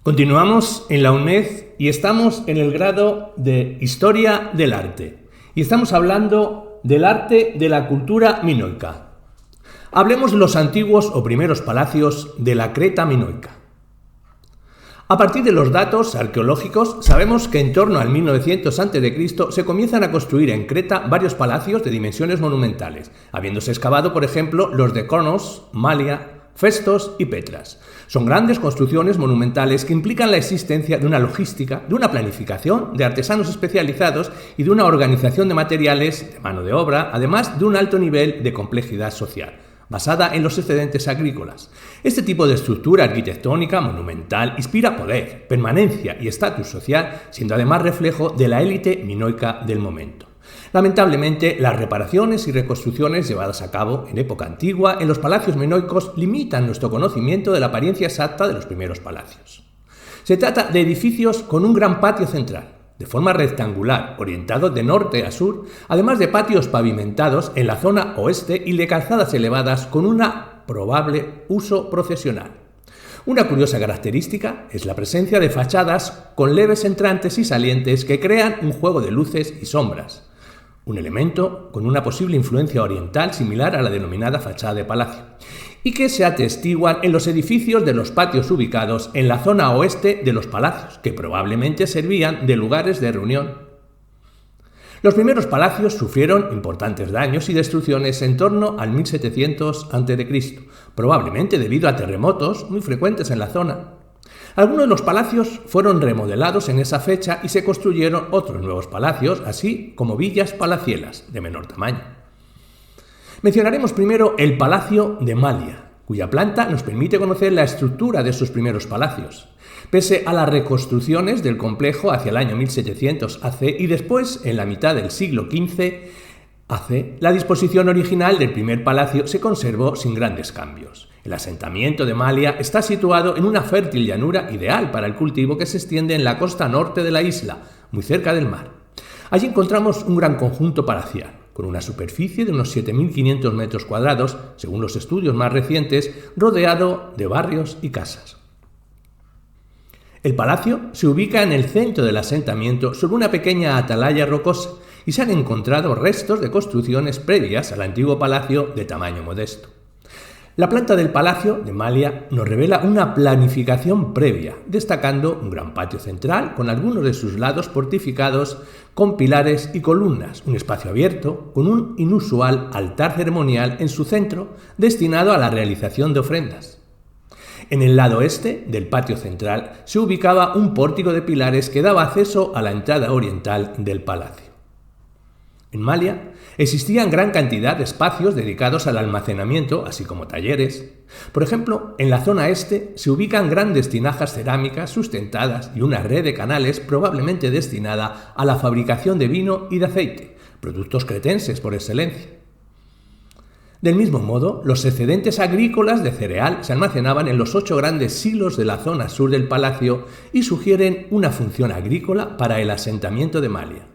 Continuamos en la UNED y estamos en el grado de Historia del Arte. Y estamos hablando del arte de la cultura minoica. Hablemos de los antiguos o primeros palacios de la Creta minoica. A partir de los datos arqueológicos, sabemos que en torno al 1900 a.C. se comienzan a construir en Creta varios palacios de dimensiones monumentales, habiéndose excavado, por ejemplo, los de Cronos, Malia, Festos y Petras. Son grandes construcciones monumentales que implican la existencia de una logística, de una planificación, de artesanos especializados y de una organización de materiales, de mano de obra, además de un alto nivel de complejidad social, basada en los excedentes agrícolas. Este tipo de estructura arquitectónica monumental inspira poder, permanencia y estatus social, siendo además reflejo de la élite minoica del momento. Lamentablemente, las reparaciones y reconstrucciones llevadas a cabo en época antigua en los palacios minoicos limitan nuestro conocimiento de la apariencia exacta de los primeros palacios. Se trata de edificios con un gran patio central, de forma rectangular, orientado de norte a sur, además de patios pavimentados en la zona oeste y de calzadas elevadas con un probable uso procesional. Una curiosa característica es la presencia de fachadas con leves entrantes y salientes que crean un juego de luces y sombras, un elemento con una posible influencia oriental similar a la denominada fachada de palacio, y que se atestiguan en los edificios de los patios ubicados en la zona oeste de los palacios, que probablemente servían de lugares de reunión. Los primeros palacios sufrieron importantes daños y destrucciones en torno al 1700 a.C., probablemente debido a terremotos muy frecuentes en la zona. Algunos de los palacios fueron remodelados en esa fecha y se construyeron otros nuevos palacios, así como villas palacielas de menor tamaño. Mencionaremos primero el Palacio de Malia, cuya planta nos permite conocer la estructura de sus primeros palacios. Pese a las reconstrucciones del complejo hacia el año 1700 AC y después, en la mitad del siglo XV AC, la disposición original del primer palacio se conservó sin grandes cambios. El asentamiento de Malia está situado en una fértil llanura ideal para el cultivo que se extiende en la costa norte de la isla, muy cerca del mar. Allí encontramos un gran conjunto palacial, con una superficie de unos 7.500 metros cuadrados, según los estudios más recientes, rodeado de barrios y casas. El palacio se ubica en el centro del asentamiento sobre una pequeña atalaya rocosa y se han encontrado restos de construcciones previas al antiguo palacio de tamaño modesto. La planta del Palacio de Malia nos revela una planificación previa, destacando un gran patio central con algunos de sus lados fortificados con pilares y columnas, un espacio abierto con un inusual altar ceremonial en su centro destinado a la realización de ofrendas. En el lado este del patio central se ubicaba un pórtico de pilares que daba acceso a la entrada oriental del palacio. En Malia existían gran cantidad de espacios dedicados al almacenamiento, así como talleres. Por ejemplo, en la zona este se ubican grandes tinajas cerámicas sustentadas y una red de canales probablemente destinada a la fabricación de vino y de aceite, productos cretenses por excelencia. Del mismo modo, los excedentes agrícolas de cereal se almacenaban en los 8 grandes silos de la zona sur del palacio y sugieren una función agrícola para el asentamiento de Malia.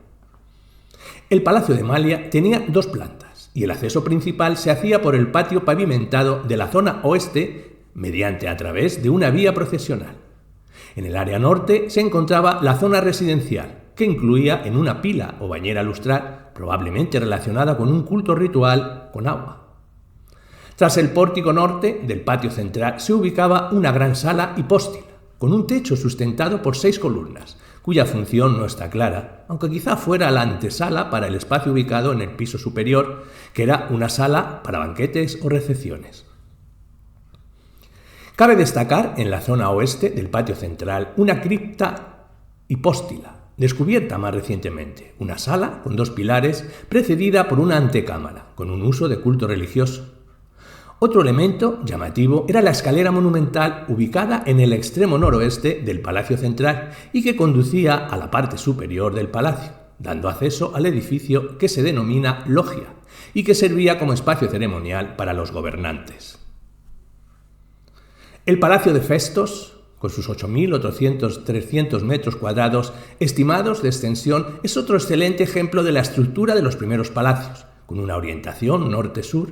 El Palacio de Malia tenía 2 plantas y el acceso principal se hacía por el patio pavimentado de la zona oeste mediante a través de una vía procesional. En el área norte se encontraba la zona residencial, que incluía en una pila o bañera lustral, probablemente relacionada con un culto ritual con agua. Tras el pórtico norte del patio central se ubicaba una gran sala hipóstila, con un techo sustentado por 6 columnas, cuya función no está clara, aunque quizá fuera la antesala para el espacio ubicado en el piso superior, que era una sala para banquetes o recepciones. Cabe destacar en la zona oeste del patio central una cripta hipóstila, descubierta más recientemente, una sala con 2 pilares precedida por una antecámara, con un uso de culto religioso. Otro elemento llamativo era la escalera monumental ubicada en el extremo noroeste del Palacio Central y que conducía a la parte superior del palacio, dando acceso al edificio que se denomina logia y que servía como espacio ceremonial para los gobernantes. El Palacio de Festos, con sus 8.300 metros cuadrados estimados de extensión, es otro excelente ejemplo de la estructura de los primeros palacios, con una orientación norte-sur,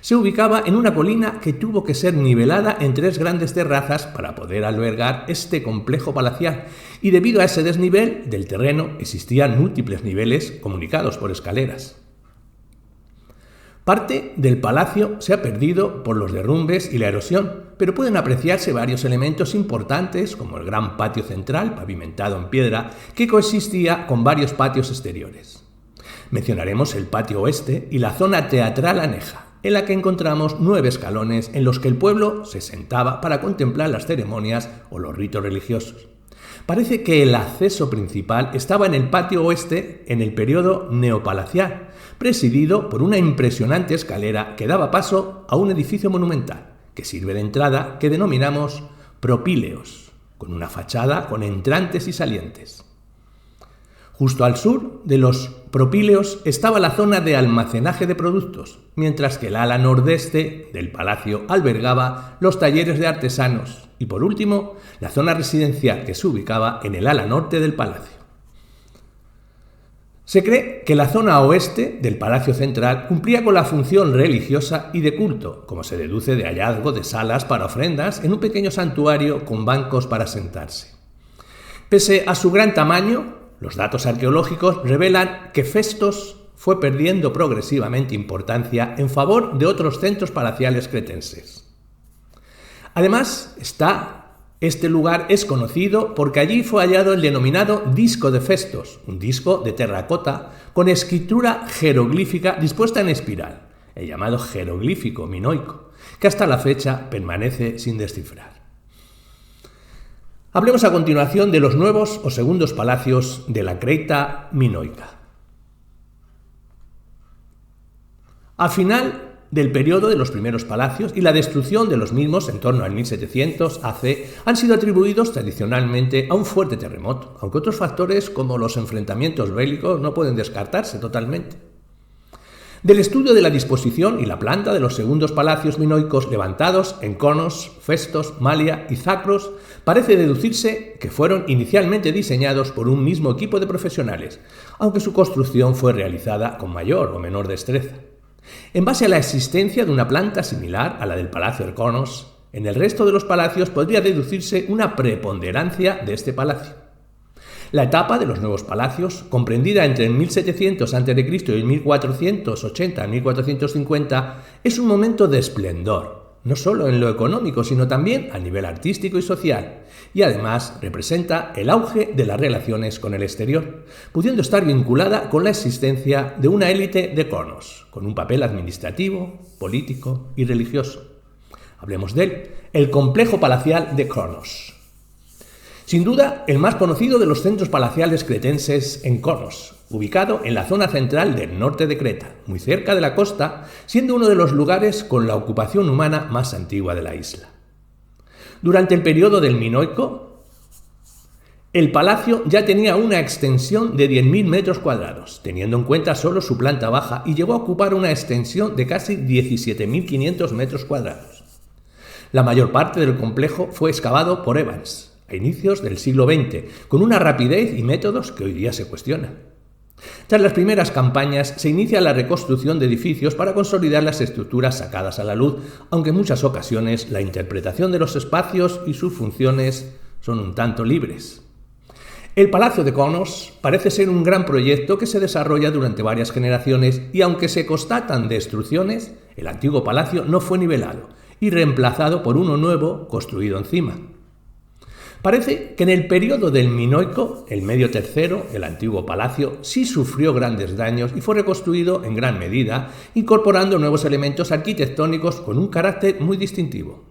se ubicaba en una colina que tuvo que ser nivelada en 3 grandes terrazas para poder albergar este complejo palacial, y debido a ese desnivel del terreno existían múltiples niveles comunicados por escaleras. Parte del palacio se ha perdido por los derrumbes y la erosión, pero pueden apreciarse varios elementos importantes como el gran patio central, pavimentado en piedra, que coexistía con varios patios exteriores. Mencionaremos el patio oeste y la zona teatral aneja, en la que encontramos 9 escalones en los que el pueblo se sentaba para contemplar las ceremonias o los ritos religiosos. Parece que el acceso principal estaba en el patio oeste en el periodo neopalacial, presidido por una impresionante escalera que daba paso a un edificio monumental, que sirve de entrada, que denominamos propíleos, con una fachada con entrantes y salientes. Justo al sur de los propíleos estaba la zona de almacenaje de productos, mientras que el ala nordeste del palacio albergaba los talleres de artesanos y, por último, la zona residencial que se ubicaba en el ala norte del palacio. Se cree que la zona oeste del Palacio Central cumplía con la función religiosa y de culto, como se deduce de hallazgo de salas para ofrendas en un pequeño santuario con bancos para sentarse. Pese a su gran tamaño, los datos arqueológicos revelan que Festos fue perdiendo progresivamente importancia en favor de otros centros palaciales cretenses. Además, este lugar es conocido porque allí fue hallado el denominado disco de Festos, un disco de terracota con escritura jeroglífica dispuesta en espiral, el llamado jeroglífico minoico, que hasta la fecha permanece sin descifrar. Hablemos a continuación de los nuevos o segundos palacios de la Creta minoica. Al final del periodo de los primeros palacios y la destrucción de los mismos en torno al 1700 AC han sido atribuidos tradicionalmente a un fuerte terremoto, aunque otros factores como los enfrentamientos bélicos no pueden descartarse totalmente. Del estudio de la disposición y la planta de los segundos palacios minoicos levantados en Conos, Festos, Malia y Zacros, parece deducirse que fueron inicialmente diseñados por un mismo equipo de profesionales, aunque su construcción fue realizada con mayor o menor destreza. En base a la existencia de una planta similar a la del Palacio de Conos, en el resto de los palacios podría deducirse una preponderancia de este palacio. La etapa de los nuevos palacios, comprendida entre el 1700 a.C. y el 1480 a 1450, es un momento de esplendor, no solo en lo económico, sino también a nivel artístico y social, y además representa el auge de las relaciones con el exterior, pudiendo estar vinculada con la existencia de una élite de Conos, con un papel administrativo, político y religioso. Hablemos de él, el complejo palacial de Conos. Sin duda, el más conocido de los centros palaciales cretenses en Conos, ubicado en la zona central del norte de Creta, muy cerca de la costa, siendo uno de los lugares con la ocupación humana más antigua de la isla. Durante el periodo del Minoico, el palacio ya tenía una extensión de 10.000 metros cuadrados, teniendo en cuenta solo su planta baja, y llegó a ocupar una extensión de casi 17.500 metros cuadrados. La mayor parte del complejo fue excavado por Evans a inicios del siglo XX, con una rapidez y métodos que hoy día se cuestionan. Tras las primeras campañas se inicia la reconstrucción de edificios para consolidar las estructuras sacadas a la luz, aunque en muchas ocasiones la interpretación de los espacios y sus funciones son un tanto libres. El Palacio de Conos parece ser un gran proyecto que se desarrolla durante varias generaciones y aunque se constatan destrucciones, el antiguo palacio no fue nivelado y reemplazado por uno nuevo construido encima. Parece que en el periodo del Minoico, el medio tercero, el antiguo palacio, sí sufrió grandes daños y fue reconstruido en gran medida, incorporando nuevos elementos arquitectónicos con un carácter muy distintivo.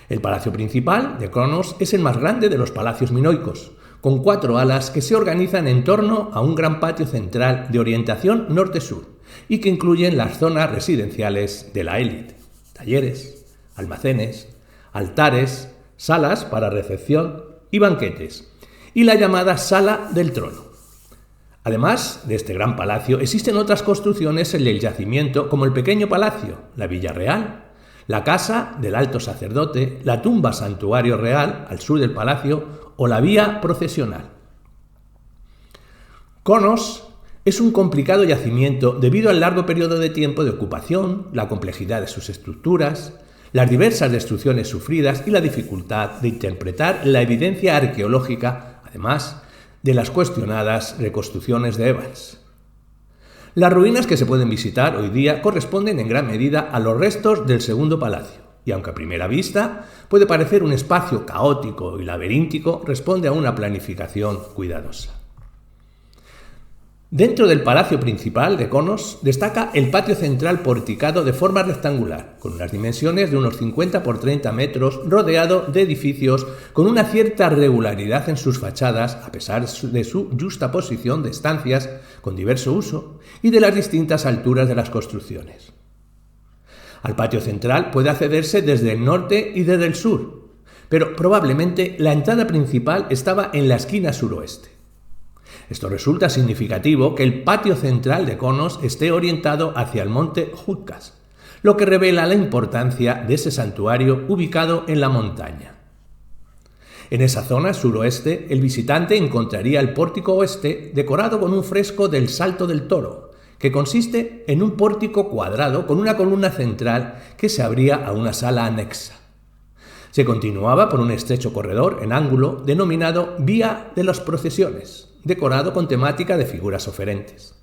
El palacio principal de Conos es el más grande de los palacios minoicos, con 4 alas que se organizan en torno a un gran patio central de orientación norte-sur y que incluyen las zonas residenciales de la élite, talleres, almacenes, altares, salas para recepción y banquetes, y la llamada Sala del Trono. Además de este gran palacio, existen otras construcciones en el yacimiento como el pequeño palacio, la Villa Real, la casa del alto sacerdote, la tumba santuario real al sur del palacio o la vía procesional. Conos Es un complicado yacimiento debido al largo periodo de tiempo de ocupación, la complejidad de sus estructuras, las diversas destrucciones sufridas y la dificultad de interpretar la evidencia arqueológica, además de las cuestionadas reconstrucciones de Evans. Las ruinas que se pueden visitar hoy día corresponden en gran medida a los restos del segundo palacio, y aunque a primera vista puede parecer un espacio caótico y laberíntico, responde a una planificación cuidadosa. Dentro del palacio principal de Konos destaca el patio central porticado de forma rectangular, con unas dimensiones de unos 50 por 30 metros, rodeado de edificios con una cierta regularidad en sus fachadas, a pesar de su justaposición de estancias con diverso uso y de las distintas alturas de las construcciones. Al patio central puede accederse desde el norte y desde el sur, pero probablemente la entrada principal estaba en la esquina suroeste. Esto resulta significativo que el patio central de Konos esté orientado hacia el monte Jutkas, lo que revela la importancia de ese santuario ubicado en la montaña. En esa zona suroeste, el visitante encontraría el pórtico oeste decorado con un fresco del Salto del Toro, que consiste en un pórtico cuadrado con una columna central que se abría a una sala anexa. Se continuaba por un estrecho corredor en ángulo denominado Vía de las Procesiones, decorado con temática de figuras oferentes.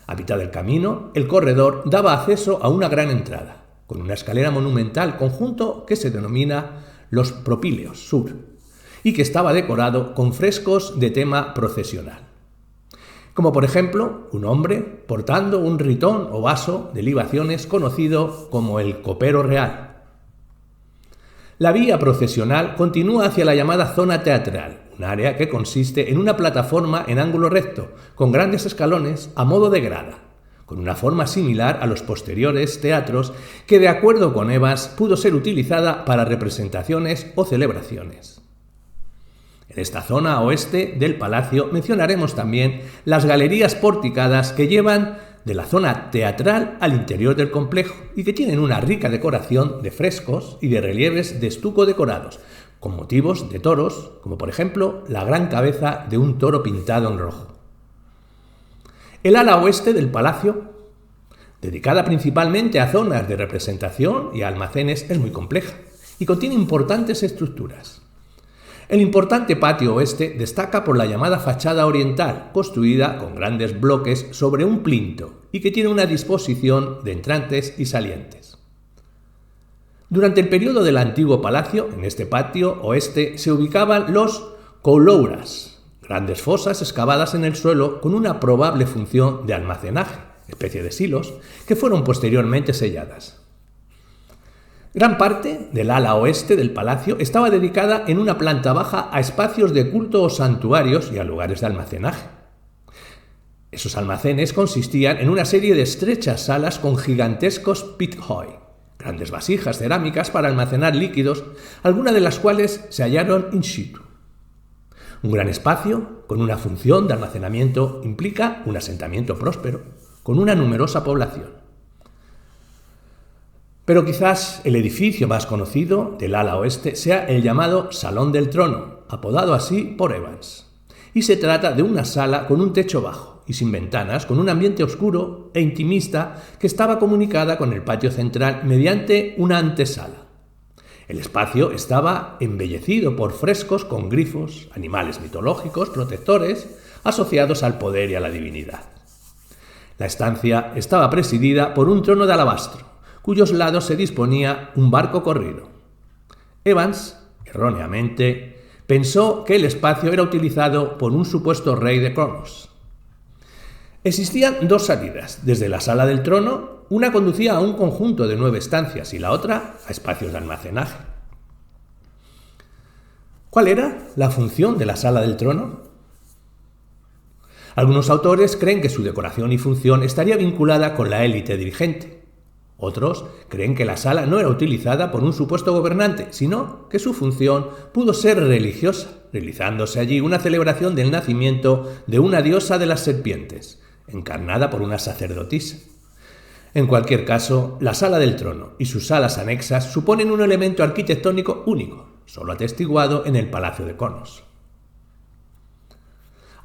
A mitad del camino, el corredor daba acceso a una gran entrada, con una escalera monumental conjunto que se denomina los Propíleos Sur, y que estaba decorado con frescos de tema procesional. Como por ejemplo, un hombre portando un ritón o vaso de libaciones conocido como el copero real. La vía procesional continúa hacia la llamada zona teatral, un área que consiste en una plataforma en ángulo recto, con grandes escalones a modo de grada, con una forma similar a los posteriores teatros que, de acuerdo con Evans, pudo ser utilizada para representaciones o celebraciones. En esta zona oeste del palacio mencionaremos también las galerías porticadas que llevan de la zona teatral al interior del complejo y que tienen una rica decoración de frescos y de relieves de estuco decorados, con motivos de toros, como por ejemplo la gran cabeza de un toro pintado en rojo. El ala oeste del palacio, dedicada principalmente a zonas de representación y a almacenes, es muy compleja y contiene importantes estructuras. El importante patio oeste destaca por la llamada fachada oriental, construida con grandes bloques sobre un plinto y que tiene una disposición de entrantes y salientes. Durante el periodo del antiguo palacio, en este patio oeste se ubicaban los koulouras, grandes fosas excavadas en el suelo con una probable función de almacenaje, especie de silos, que fueron posteriormente selladas. Gran parte del ala oeste del palacio estaba dedicada en una planta baja a espacios de culto o santuarios y a lugares de almacenaje. Esos almacenes consistían en una serie de estrechas salas con gigantescos pithoi, grandes vasijas cerámicas para almacenar líquidos, algunas de las cuales se hallaron in situ. Un gran espacio con una función de almacenamiento implica un asentamiento próspero, con una numerosa población. Pero quizás el edificio más conocido del ala oeste sea el llamado Salón del Trono, apodado así por Evans. Y se trata de una sala con un techo bajo y sin ventanas, con un ambiente oscuro e intimista que estaba comunicada con el patio central mediante una antesala. El espacio estaba embellecido por frescos con grifos, animales mitológicos, protectores, asociados al poder y a la divinidad. La estancia estaba presidida por un trono de alabastro, cuyos lados se disponía un barco corrido. Evans, erróneamente, pensó que el espacio era utilizado por un supuesto rey de Konos. Existían dos salidas. Desde la sala del trono, una conducía a un conjunto de 9 estancias y la otra a espacios de almacenaje. ¿Cuál era la función de la sala del trono? Algunos autores creen que su decoración y función estaría vinculada con la élite dirigente. Otros creen que la sala no era utilizada por un supuesto gobernante, sino que su función pudo ser religiosa, realizándose allí una celebración del nacimiento de una diosa de las serpientes, encarnada por una sacerdotisa. En cualquier caso, la sala del trono y sus salas anexas suponen un elemento arquitectónico único, solo atestiguado en el Palacio de Konos.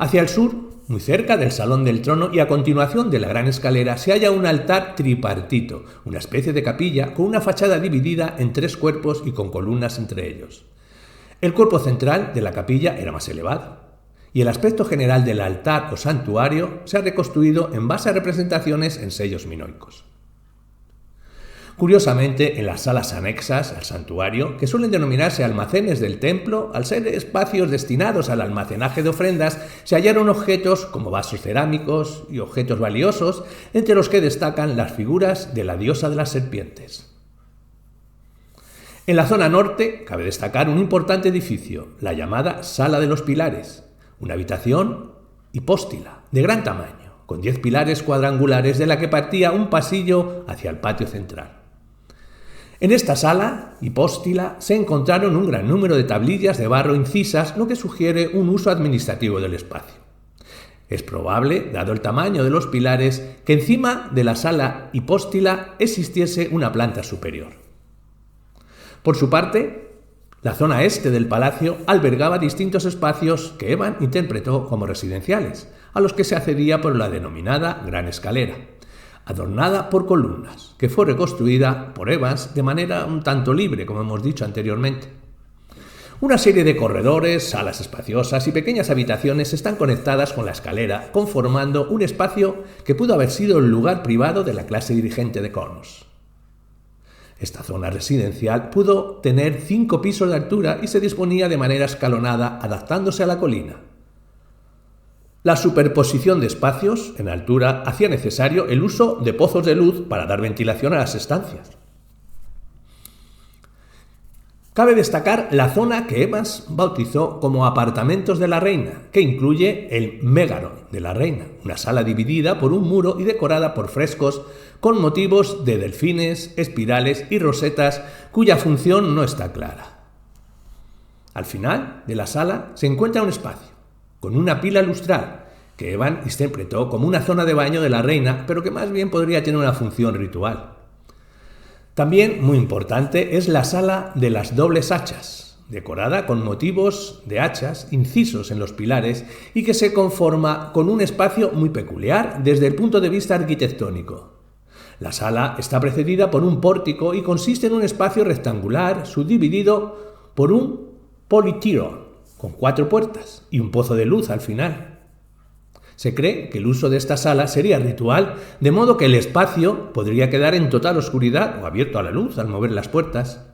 Hacia el sur, muy cerca del Salón del Trono y a continuación de la gran escalera, se halla un altar tripartito, una especie de capilla con una fachada dividida en 3 cuerpos y con columnas entre ellos. El cuerpo central de la capilla era más elevado, y el aspecto general del altar o santuario se ha reconstruido en base a representaciones en sellos minoicos. Curiosamente, en las salas anexas al santuario, que suelen denominarse almacenes del templo, al ser espacios destinados al almacenaje de ofrendas, se hallaron objetos como vasos cerámicos y objetos valiosos, entre los que destacan las figuras de la diosa de las serpientes. En la zona norte cabe destacar un importante edificio, la llamada Sala de los Pilares, una habitación hipóstila de gran tamaño, con 10 pilares cuadrangulares de la que partía un pasillo hacia el patio central. En esta sala hipóstila se encontraron un gran número de tablillas de barro incisas, lo que sugiere un uso administrativo del espacio. Es probable, dado el tamaño de los pilares, que encima de la sala hipóstila existiese una planta superior. Por su parte, la zona este del palacio albergaba distintos espacios que Evan interpretó como residenciales, a los que se accedía por la denominada Gran Escalera, adornada por columnas, que fue reconstruida por Evans de manera un tanto libre, como hemos dicho anteriormente. Una serie de corredores, salas espaciosas y pequeñas habitaciones están conectadas con la escalera, conformando un espacio que pudo haber sido el lugar privado de la clase dirigente de Connors. Esta zona residencial pudo tener 5 pisos de altura y se disponía de manera escalonada, adaptándose a la colina. La superposición de espacios en altura hacía necesario el uso de pozos de luz para dar ventilación a las estancias. Cabe destacar la zona que Evans bautizó como apartamentos de la reina, que incluye el Mégaron de la reina, una sala dividida por un muro y decorada por frescos con motivos de delfines, espirales y rosetas cuya función no está clara. Al final de la sala se encuentra un espacio con una pila lustral que Evans interpretó como una zona de baño de la reina, pero que más bien podría tener una función ritual. También, muy importante, es la sala de las dobles hachas, decorada con motivos de hachas incisos en los pilares y que se conforma con un espacio muy peculiar desde el punto de vista arquitectónico. La sala está precedida por un pórtico y consiste en un espacio rectangular subdividido por un politirón con 4 puertas y un pozo de luz al final. Se cree que el uso de esta sala sería ritual, de modo que el espacio podría quedar en total oscuridad o abierto a la luz al mover las puertas.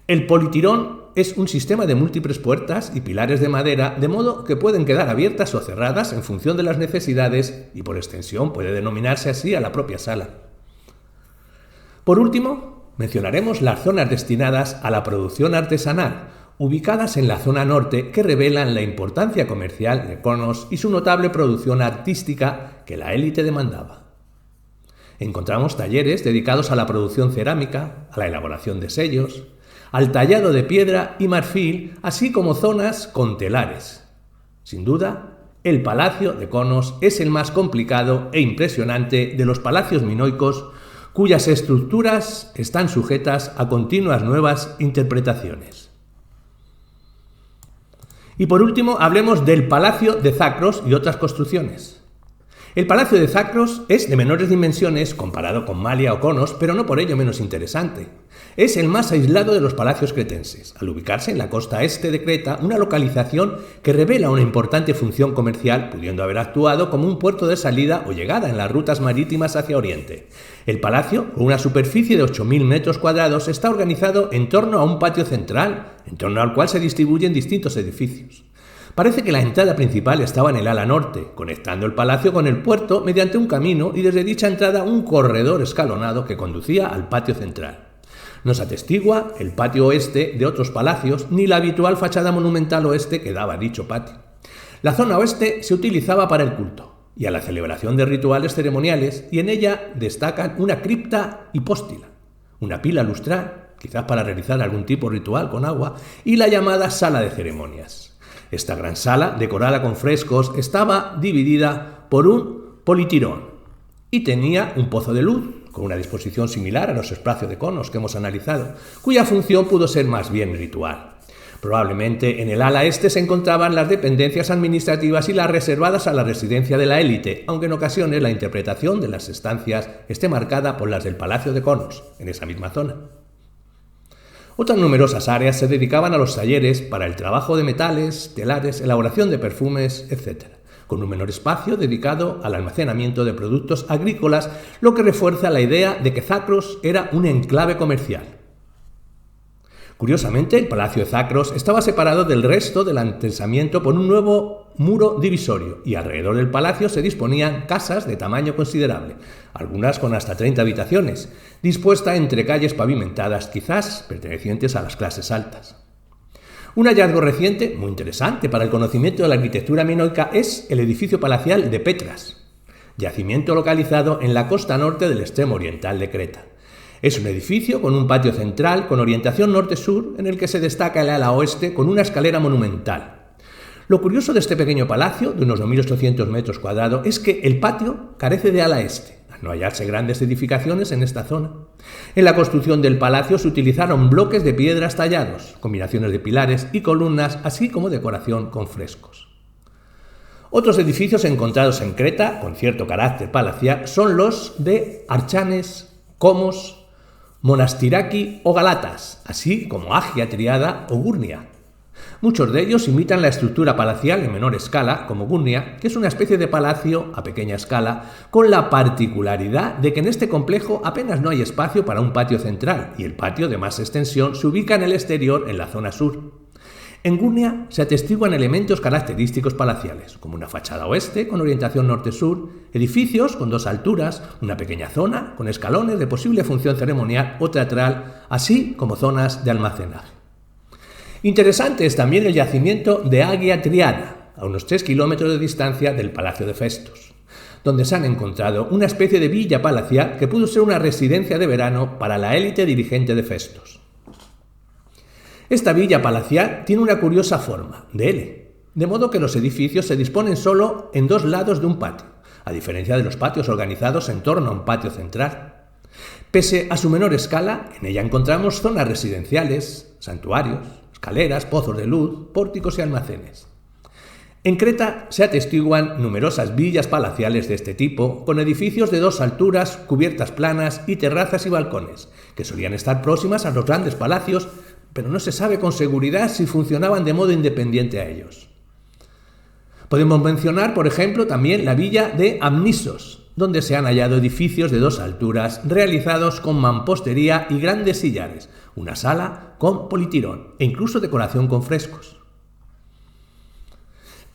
El politirón es un sistema de múltiples puertas y pilares de madera, de modo que pueden quedar abiertas o cerradas en función de las necesidades y por extensión puede denominarse así a la propia sala. Por último, mencionaremos las zonas destinadas a la producción artesanal, ubicadas en la zona norte, que revelan la importancia comercial de Connors y su notable producción artística que la élite demandaba. Encontramos talleres dedicados a la producción cerámica, a la elaboración de sellos, al tallado de piedra y marfil, así como zonas con telares. Sin duda, el Palacio de Connors es el más complicado e impresionante de los palacios minoicos, cuyas estructuras están sujetas a continuas nuevas interpretaciones. Y por último, hablemos del Palacio de Zakros y otras construcciones. El Palacio de Zakros es de menores dimensiones comparado con Malia o Connors, pero no por ello menos interesante. Es el más aislado de los palacios cretenses, al ubicarse en la costa este de Creta, una localización que revela una importante función comercial, pudiendo haber actuado como un puerto de salida o llegada en las rutas marítimas hacia Oriente. El palacio, con una superficie de 8.000 metros cuadrados, está organizado en torno a un patio central, en torno al cual se distribuyen distintos edificios. Parece que la entrada principal estaba en el ala norte, conectando el palacio con el puerto mediante un camino y desde dicha entrada un corredor escalonado que conducía al patio central. No se atestigua el patio oeste de otros palacios ni la habitual fachada monumental oeste que daba dicho patio. La zona oeste se utilizaba para el culto y a la celebración de rituales ceremoniales, y en ella destacan una cripta hipóstila, una pila lustral, quizás para realizar algún tipo de ritual con agua, y la llamada sala de ceremonias. Esta gran sala, decorada con frescos, estaba dividida por un politirón y tenía un pozo de luz, con una disposición similar a los espacios de Connors que hemos analizado, cuya función pudo ser más bien ritual. Probablemente en el ala este se encontraban las dependencias administrativas y las reservadas a la residencia de la élite, aunque en ocasiones la interpretación de las estancias esté marcada por las del Palacio de Conos, en esa misma zona. Otras numerosas áreas se dedicaban a los talleres para el trabajo de metales, telares, elaboración de perfumes, etc., con un menor espacio dedicado al almacenamiento de productos agrícolas, lo que refuerza la idea de que Zacros era un enclave comercial. Curiosamente, el Palacio de Zacros estaba separado del resto del asentamiento por un nuevo muro divisorio y alrededor del palacio se disponían casas de tamaño considerable, algunas con hasta 30 habitaciones, dispuestas entre calles pavimentadas, quizás pertenecientes a las clases altas. Un hallazgo reciente, muy interesante para el conocimiento de la arquitectura minoica, es el edificio palacial de Petras, yacimiento localizado en la costa norte del extremo oriental de Creta. Es un edificio con un patio central con orientación norte-sur en el que se destaca el ala oeste con una escalera monumental. Lo curioso de este pequeño palacio, de unos 2.800 metros cuadrados, es que el patio carece de ala este, al no hallarse grandes edificaciones en esta zona. En la construcción del palacio se utilizaron bloques de piedras tallados, combinaciones de pilares y columnas, así como decoración con frescos. Otros edificios encontrados en Creta, con cierto carácter palacial, son los de Archanes, Comos, Monastiraki o Galatas, así como Agia Triada o Gurnia. Muchos de ellos imitan la estructura palacial en menor escala, como Gurnia, que es una especie de palacio a pequeña escala, con la particularidad de que en este complejo apenas no hay espacio para un patio central y el patio de más extensión se ubica en el exterior en la zona sur. En Gurnia se atestiguan elementos característicos palaciales, como una fachada oeste con orientación norte-sur, edificios con 2 alturas, una pequeña zona con escalones de posible función ceremonial o teatral, así como zonas de almacenaje. Interesante es también el yacimiento de Agia Triada, a unos 3 kilómetros de distancia del Palacio de Festos, donde se han encontrado una especie de villa palacial que pudo ser una residencia de verano para la élite dirigente de Festos. Esta villa palacial tiene una curiosa forma, de L, de modo que los edificios se disponen solo en 2 lados de un patio, a diferencia de los patios organizados en torno a un patio central. Pese a su menor escala, en ella encontramos zonas residenciales, santuarios, escaleras, pozos de luz, pórticos y almacenes. En Creta se atestiguan numerosas villas palaciales de este tipo, con edificios de 2 alturas, cubiertas planas y terrazas y balcones, que solían estar próximas a los grandes palacios, pero no se sabe con seguridad si funcionaban de modo independiente a ellos. Podemos mencionar, por ejemplo, también la villa de Amnisos, donde se han hallado edificios de 2 alturas realizados con mampostería y grandes sillares, una sala con politirón e incluso decoración con frescos.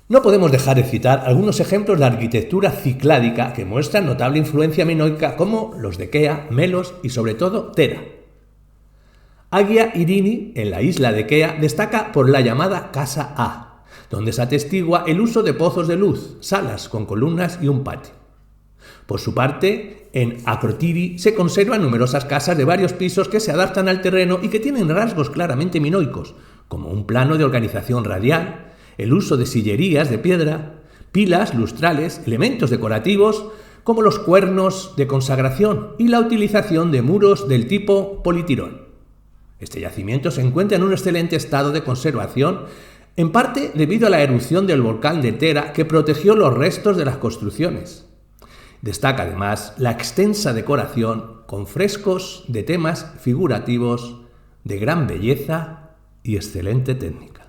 No podemos dejar de citar algunos ejemplos de arquitectura cicládica que muestran notable influencia minoica, como los de Kea, Melos y sobre todo Tera. Agia Irini, en la isla de Kea, destaca por la llamada Casa A, donde se atestigua el uso de pozos de luz, salas con columnas y un patio. Por su parte, en Akrotiri se conservan numerosas casas de varios pisos que se adaptan al terreno y que tienen rasgos claramente minoicos, como un plano de organización radial, el uso de sillerías de piedra, pilas lustrales, elementos decorativos, como los cuernos de consagración y la utilización de muros del tipo politirón. Este yacimiento se encuentra en un excelente estado de conservación, en parte debido a la erupción del volcán de Tera que protegió los restos de las construcciones. Destaca además la extensa decoración con frescos de temas figurativos de gran belleza y excelente técnica.